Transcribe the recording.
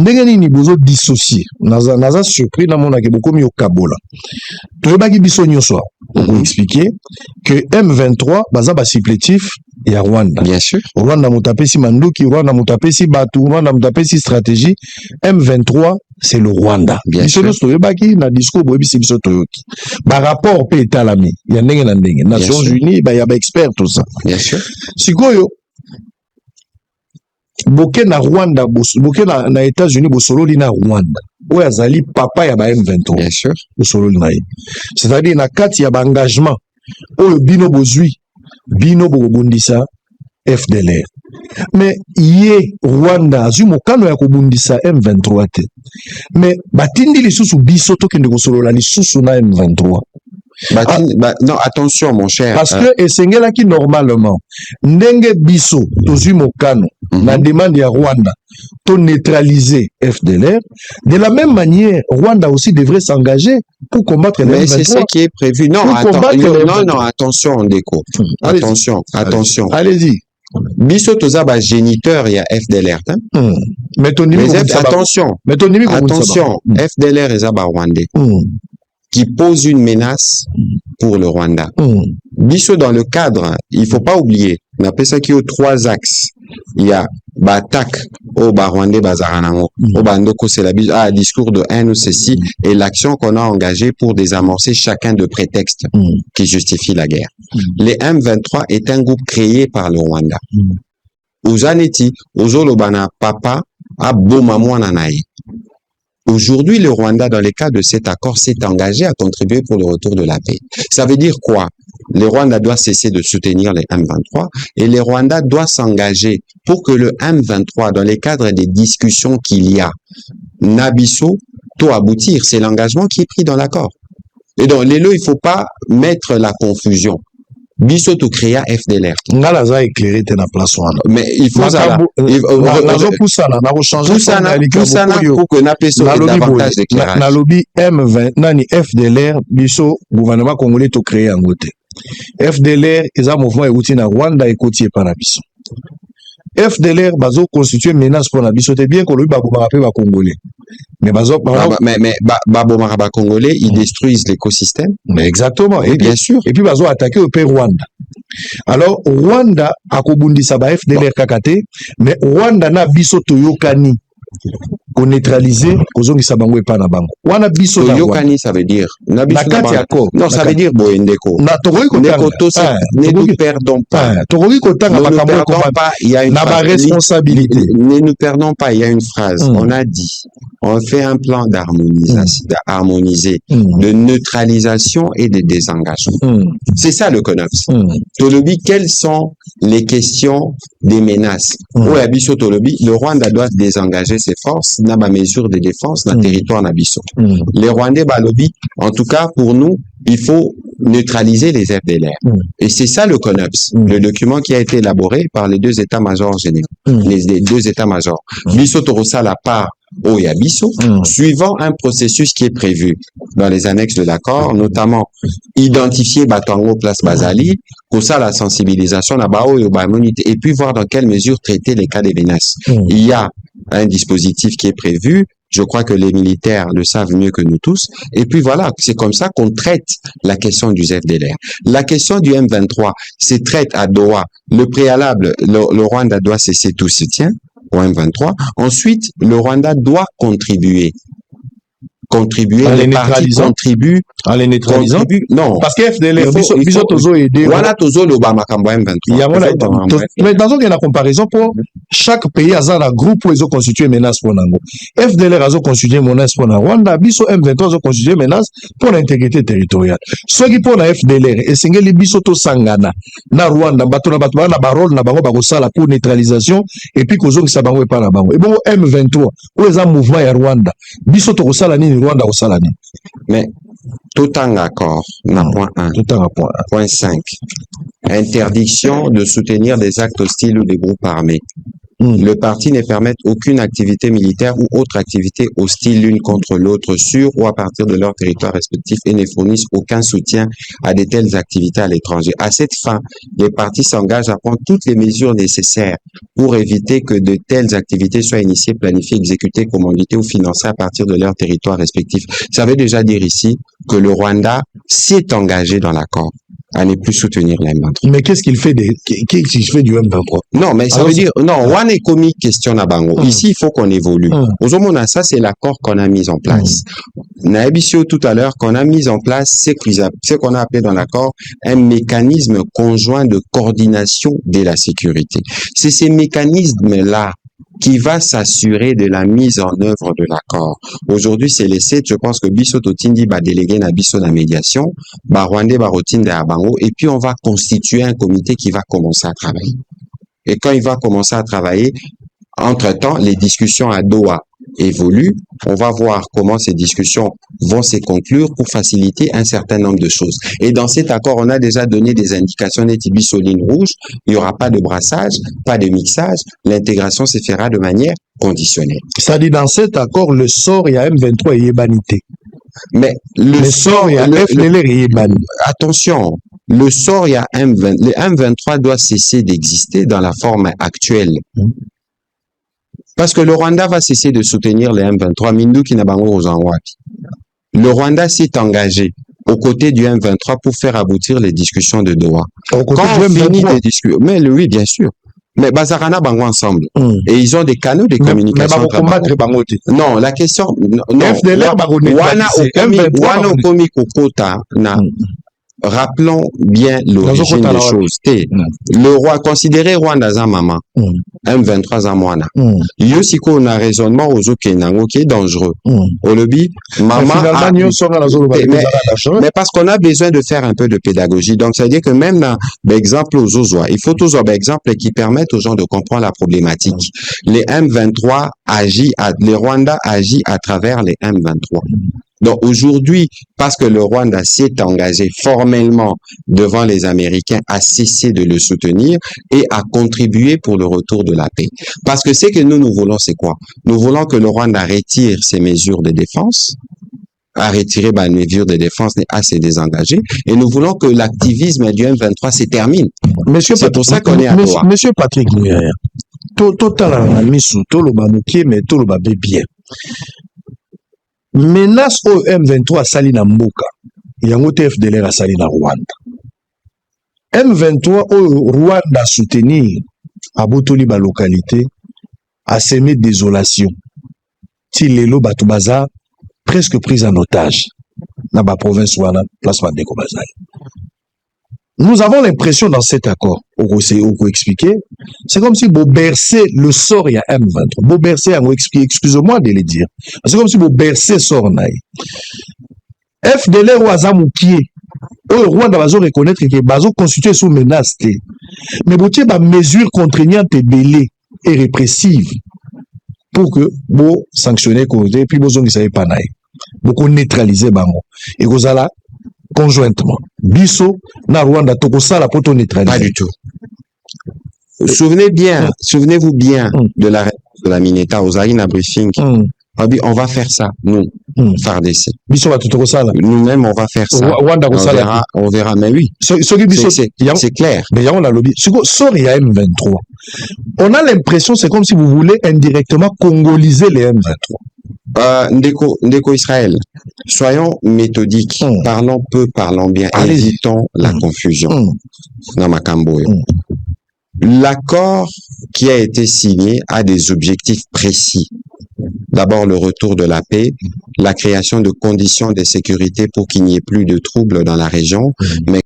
ndenge nini bozo dissocier naza surpris na mona ke bokomi au kabola toyebaki biso nyonso pour expliquer que M23 baza ba supplétif ya Rwanda. Bien sûr. Rwanda mutapesi manduki, Rwanda mutapesi batu, Rwanda mutapesi stratégie. M23 c'est le Rwanda. Bien sûr. Biso toyebaki na discours boyebi biso toyoki. Ba rapport pe etalami ya ndenge na ndenge. Nations Unies ba ya ba expert tout ça. Bien sûr. Sikoyo boke na Rwanda, boke na États-Unis, bosololi na Rwanda. Oya zali papa ya ba M23. Bien sûr. Bosololi na ye. C'est-à-dire na kati ya ba engagement oyo bino bozui, bino bokobundisa FDLR. Mais ye Rwanda azu mokano ya kobundisa M23 te. Mais batindi lisusu biso tokende kosolola lisusu na M23. Non, attention, mon cher. Parce que esengelaki normalement ndenge biso tozui mokano na demande ya Rwanda pour neutraliser FDLR. De la même manière, Rwanda aussi devrait s'engager pour combattre les M23. Mais c'est ce qui est prévu. Non, non, attention, Ndeko. Attention. Allez-y. Biso toza ba géniteur ya FDLR. Mais ton niveau attention. Mais ton niveau attention. FDLR est ba Rwandais. Qui pose une menace pour le Rwanda. Biso dans le cadre, il faut pas oublier, on appelle ça qu'il y a 3 axes. Il y a l'attaque au Rwandais Bazaranango, au Bandoko c'est la discours de haine ou ceci, et l'action qu'on a engagée pour désamorcer chacun de prétextes qui justifient la guerre. Les M23 est un groupe créé par le Rwanda. Uzaneti, Ozolobana Papa, Abomamouananaï. Aujourd'hui, le Rwanda, dans le cadre de cet accord, s'est engagé à contribuer pour le retour de la paix. Ça veut dire quoi? Le Rwanda doit cesser de soutenir les M23 et le Rwanda doit s'engager pour que le M23, dans le cadre des discussions qu'il y a, Nabiso, tout aboutir. C'est l'engagement qui est pris dans l'accord. Et donc, il ne faut pas mettre la confusion. Biso to créa FDLR. Ngala za éclairé te na place wana. Mais il faut ça. Nazo poussana na changer pour que na peso davantage d'éclairage. Na lobby M20 nani FDLR biso gouvernement congolais to créer en côté. FDLR eza mouvement euti na Rwanda et côtier par biso. FDLR bazo constituer menace pour la biso te bien ko lobi ba pe ba congolais. Mais Congolais, ils détruisent l'écosystème. Mais exactement. Et bien sûr. Et puis, ils ont attaqué au pays Rwanda. Alors, Rwanda a kobundisa ba FDLR kakate, mais Rwanda na biso toyokani. Qu'on neutraliser, qu'on sa bango et pas na bango. Wana biso na yokani, ça veut dire. Na kati accord. Non, ça veut dire boendeko. Na toroki kotanga. Ne nous perdons pas. Toroki kotanga ne nous perdons pas. Il y a une responsabilité. Ne nous perdons pas. Il y a une phrase. On a dit. On fait un plan d'harmonisation, de neutralisation et de désengagement. C'est ça le CONOPS. Tolobi, quelles sont les questions des menaces? Abisso Tolobi, le Rwanda doit désengager ses forces dans ma mesure de défense dans le territoire d'Abisso. Les Rwandais Balobi, en tout cas pour nous, il faut neutraliser les FDLR. Et c'est ça le CONOPS, le document qui a été élaboré par les 2 états-majors généraux. Les 2 états-majors. Bisso Torosa la part au Yabiso, suivant un processus qui est prévu dans les annexes de l'accord, notamment identifier Batango place Bazali, pour ça la sensibilisation et puis voir dans quelle mesure traiter les cas des menaces. Il y a un dispositif qui est prévu. Je crois que les militaires le savent mieux que nous tous. Et puis voilà, c'est comme ça qu'on traite la question du FDLR. La question du M23, c'est traite à Doha. Le préalable, le Rwanda doit cesser tout soutien au M23. Ensuite, le Rwanda doit contribuer. Les partis contribuent. En les neutralisant? Non. Parce que FDLR, biso tozo aider. Voilà tozo le Bamakambo M23. Mais dans une comparaison pour chaque pays a un groupe où ils ont constitué menace pour Nango. FDLR a constitué menace pour Rwanda, biso M23 a constitué menace pour l'intégrité territoriale. Ceux qui pour la FDLR, et c'est les biso to sangana, na Rwanda, batona na barol, na bango bakosala pour neutralisation, et puis kozo qui sabango et pas na bango. Et bon, M23, où ils ont mouvement à Rwanda, biso to kosala ni Rwanda kosala ni. Mais, tout en accord, point 1. Point 5. Interdiction de soutenir des actes hostiles ou des groupes armés. Le parti ne permet aucune activité militaire ou autre activité hostile l'une contre l'autre sur ou à partir de leur territoire respectif et ne fournissent aucun soutien à de telles activités à l'étranger. À cette fin, les partis s'engagent à prendre toutes les mesures nécessaires pour éviter que de telles activités soient initiées, planifiées, exécutées, commanditées ou financées à partir de leur territoire respectif. Ça veut déjà dire ici que le Rwanda s'est engagé dans l'accord à ne plus soutenir les M23. Mais qu'est-ce qu'il fait qu'est-ce qu'il fait du M23? Non, mais ça veut dire, non, Wan est commis question à Bango. Ici, il faut qu'on évolue. Aujourd'hui, ça, c'est l'accord qu'on a mis en place. Naebisio tout à l'heure, qu'on a mis en place, c'est ce qu'on a appelé dans l'accord un mécanisme conjoint de coordination de la sécurité. C'est ces mécanismes-là qui va s'assurer de la mise en œuvre de l'accord. Aujourd'hui, c'est les 7, je pense que Bisso Totindi va déléguer na Bisso la médiation, Rwandais va rotinde à Bango, et puis on va constituer un comité qui va commencer à travailler. Et quand il va commencer à travailler, entre-temps, les discussions à Doha évoluent. On va voir comment ces discussions vont se conclure pour faciliter un certain nombre de choses. Et dans cet accord, on a déjà donné des indications netibi sur ligne rouge. Il n'y aura pas de brassage, pas de mixage. L'intégration se fera de manière conditionnelle. Ça dit dans cet accord, le sort, il y a M23 et Yebanité. Mais le sort, il y a FDLR et Yebanité. Attention, le sort, il y a le M23 doit cesser d'exister dans la forme actuelle. Parce que le Rwanda va cesser de soutenir les M23, Mindu Kinabango Ozanwaki. Le Rwanda s'est engagé aux côtés du M23 pour faire aboutir les discussions de Doha. Quand on finit des discussions, mais oui, bien sûr. Mais Bazarana Bango ensemble. Et ils ont des canaux de communication. Non, la question, non. FDLR Wana Okomi Kokota, na. Rappelons bien l'origine des choses. Le roi, considéré Rwanda za maman, M23 za mwana. Yosiko on a raisonnement aux Okenango qui est dangereux. Au lobby, maman mais parce qu'on a besoin de faire un peu de pédagogie. Donc, ça veut dire que même dans l'exemple aux Ozois, il faut toujours des exemples qui permettent aux gens de comprendre la problématique. Les M23 les Rwanda agit à travers les M23. Donc aujourd'hui, parce que le Rwanda s'est engagé formellement devant les Américains à cesser de le soutenir et à contribuer pour le retour de la paix. Parce que ce que nous voulons, c'est quoi? Nous voulons que le Rwanda retire ses mesures de défense, à retirer les mesures de défense et à se désengager. Et nous voulons que l'activisme du M23 se termine. C'est pour ça qu'on est à Doha. Monsieur Patrick Mouya, total misu, tout le babouki, mais tout le babé bien. Menace au M23 sali na mboka yango te FDLR sali na Rwanda. M23 au Rwanda soutenir abotoli ba localité a semé désolation. Ti lelo batu baza presque pris en otage na ba province wana place Bandeko Bazali. Nous avons l'impression dans cet accord, au expliquer, c'est comme si vous bercez le sort il y a M23. Vous bercez, excusez-moi de le dire. C'est comme si vous bercez sort naï. FDLR ou Azamoukié, au Rwanda va reconnaître que bazo constitué sous menace. Mais vous avez des mesures contraignantes et belées et répressives pour que vous sanctionnez et puis vous ne savez pas naï. Vous neutralisez bango. Et vous allez conjointement. Bisso, na Rwanda, Tokosala, poto neutraliser. Pas du tout. Souvenez-vous bien de la réponse de la Mineta aux Aïna briefing. On va faire ça, nous, FARDC. Bisso va Tokosala. Nous-mêmes, on va faire ça. On verra, mais oui. C'est clair. Mais on a lobby. Sorry, il y a M23. On a l'impression, c'est comme si vous voulez indirectement congoliser les M23. Ndeko Israël, soyons méthodiques, parlons peu, parlons bien, évitons la confusion. L'accord qui a été signé a des objectifs précis. D'abord, le retour de la paix, la création de conditions de sécurité pour qu'il n'y ait plus de troubles dans la région, mais